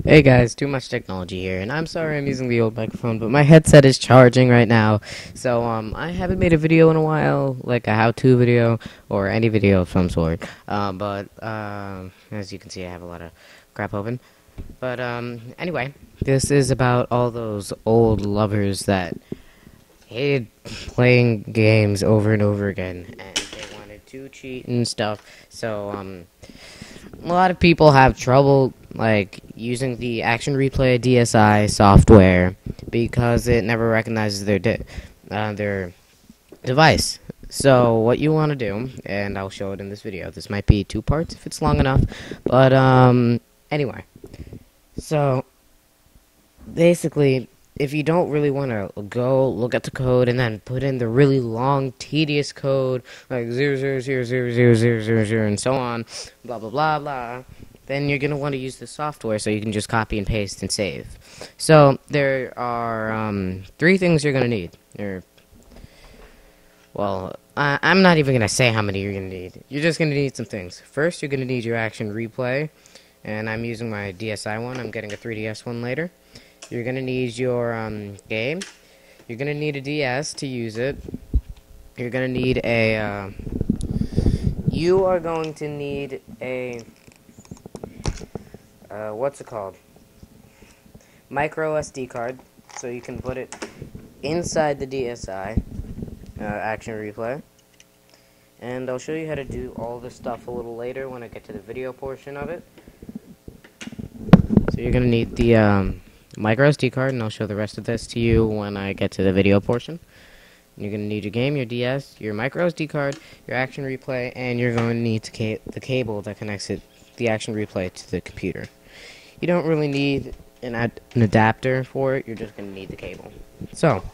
Hey guys, too much technology here, and I'm sorry I'm using the old microphone, but my headset is charging right now, so I haven't made a video in a while, like a how-to video, or any video of some sort, but as you can see I have a lot of crap open, but anyway, this is about all those old lovers that hated playing games over and over again, and they wanted to cheat and stuff, so a lot of people have trouble like using the Action Replay DSi software because it never recognizes their device. So what you want to do, and I'll show it in this video. This might be 2 parts if it's long enough, but anyway. So basically, if you don't really want to go look at the code and then put in the really long, tedious code, like 000000000 and so on, blah, blah, blah, blah, then you're going to want to use the software so you can just copy and paste and save. So there are 3 things you're going to need. I'm not even going to say how many you're going to need. You're just going to need some things. First, you're going to need your Action Replay, and I'm using my DSi one. I'm getting a 3DS one later. You're going to need your game. You're going to need a DS to use it. You're going to need a... you are going to need a... what's it called? Micro SD card, so you can put it inside the DSi Action Replay. And I'll show you how to do all this stuff a little later when I get to the video portion of it. So you're going to need the... micro SD card, and I'll show the rest of this to you when I get to the video portion. You're going to need your game, your DS, your micro SD card, your Action Replay, and you're going to need the cable that connects the Action Replay to the computer. You don't really need an adapter for it, you're just going to need the cable. So,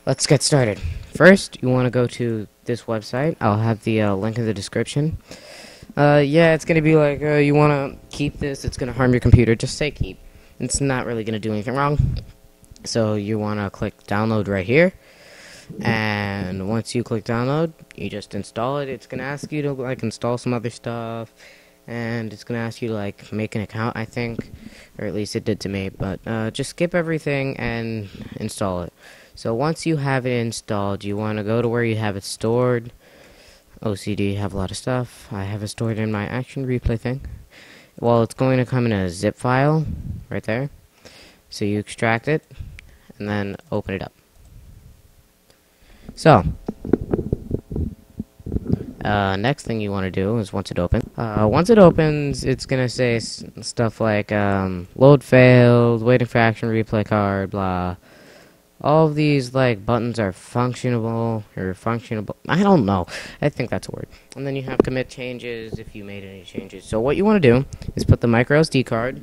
let's get started. First, you want to go to this website. I'll have the link in the description. Yeah, it's going to be like, you want to keep this, it's going to harm your computer, just say keep. It's not really going to do anything wrong. So you want to click download right here. And once you click download, you just install it. It's going to ask you to like install some other stuff. And it's going to ask you to like make an account, I think. Or at least it did to me. But just skip everything and install it. So once you have it installed, you want to go to where you have it stored. OCD have a lot of stuff. I have it stored in my Action Replay thing. Well, it's going to come in a zip file right there. So you extract it and then open it up. So, next thing you want to do is once it opens, it's going to say stuff like load failed, waiting for Action Replay card, blah. All of these like buttons are functionable. I don't know. I think that's a word. And then you have commit changes if you made any changes. So what you want to do is put the micro SD card.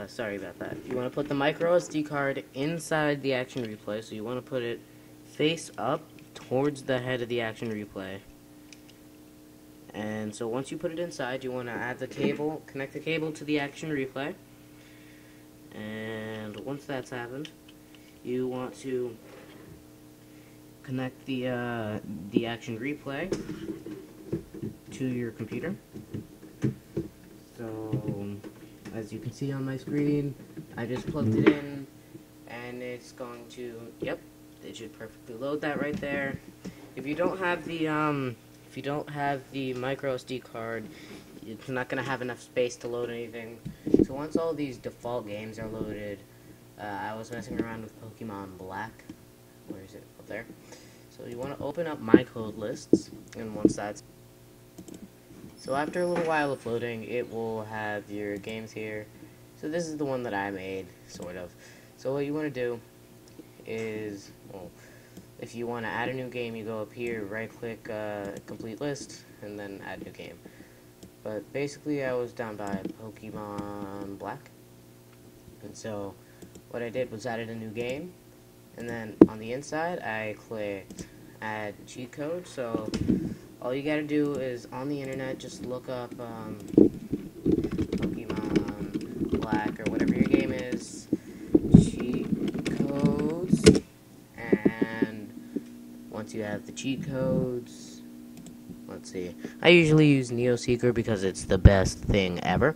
Sorry about that. You want to put the micro SD card inside the Action Replay. So you want to put it face up towards the head of the Action Replay. And so once you put it inside, you want to add the cable, connect the cable to the Action Replay. And once that's happened, you want to connect the Action Replay to your computer. So, as you can see on my screen, I just plugged it in, and it's going to, yep, it should perfectly load that right there. If you don't have the micro SD card, it's not going to have enough space to load anything. So once all these default games are loaded, I was messing around with Pokemon Black. Where is it? Up there. So you want to open up My Code Lists, and once that's... So after a little while of loading, it will have your games here. So this is the one that I made, sort of. So what you want to do is, well, if you want to add a new game, you go up here, right-click Complete List, and then Add New Game. But basically, I was down by Pokemon Black. And so, what I did was added a new game. And then, on the inside, I clicked Add Cheat Code. So, all you gotta do is, on the internet, just look up Pokemon Black, or whatever your game is, cheat codes. And once you have the cheat codes, let's see. I usually use NeoSeeker because it's the best thing ever.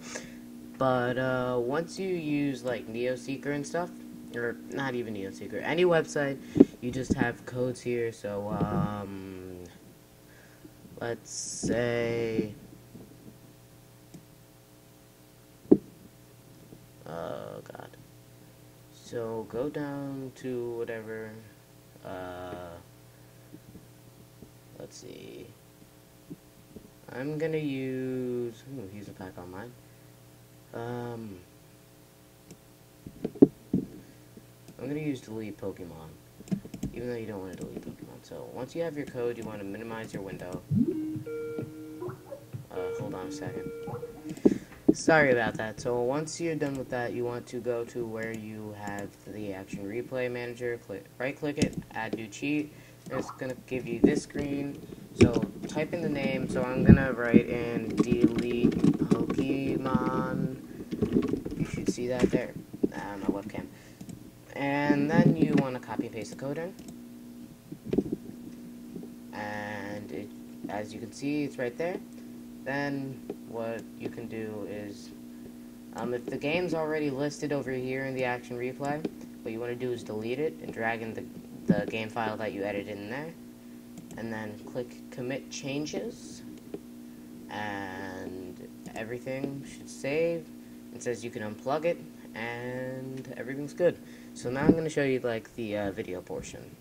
But once you use like NeoSeeker and stuff, or not even NeoSeeker, any website, you just have codes here. So let's say, oh god. So go down to whatever. Let's see. I'm gonna use. He's a pack online. I'm gonna use delete Pokemon, even though you don't want to delete Pokemon. So once you have your code, you want to minimize your window. Hold on a second. Sorry about that. So once you're done with that, you want to go to where you have the Action Replay Manager. Right-click it, add new cheat. It's gonna give you this screen. So type in the name. So I'm gonna write in delete Pokemon. You should see that there on my webcam. And then you want to copy and paste the code in. And as you can see, it's right there. Then what you can do is, if the game's already listed over here in the Action Replay, what you want to do is delete it and drag in the game file that you edited in there. And then click Commit Changes. And everything should save. It says you can unplug it, and everything's good. So now I'm going to show you like the video portion.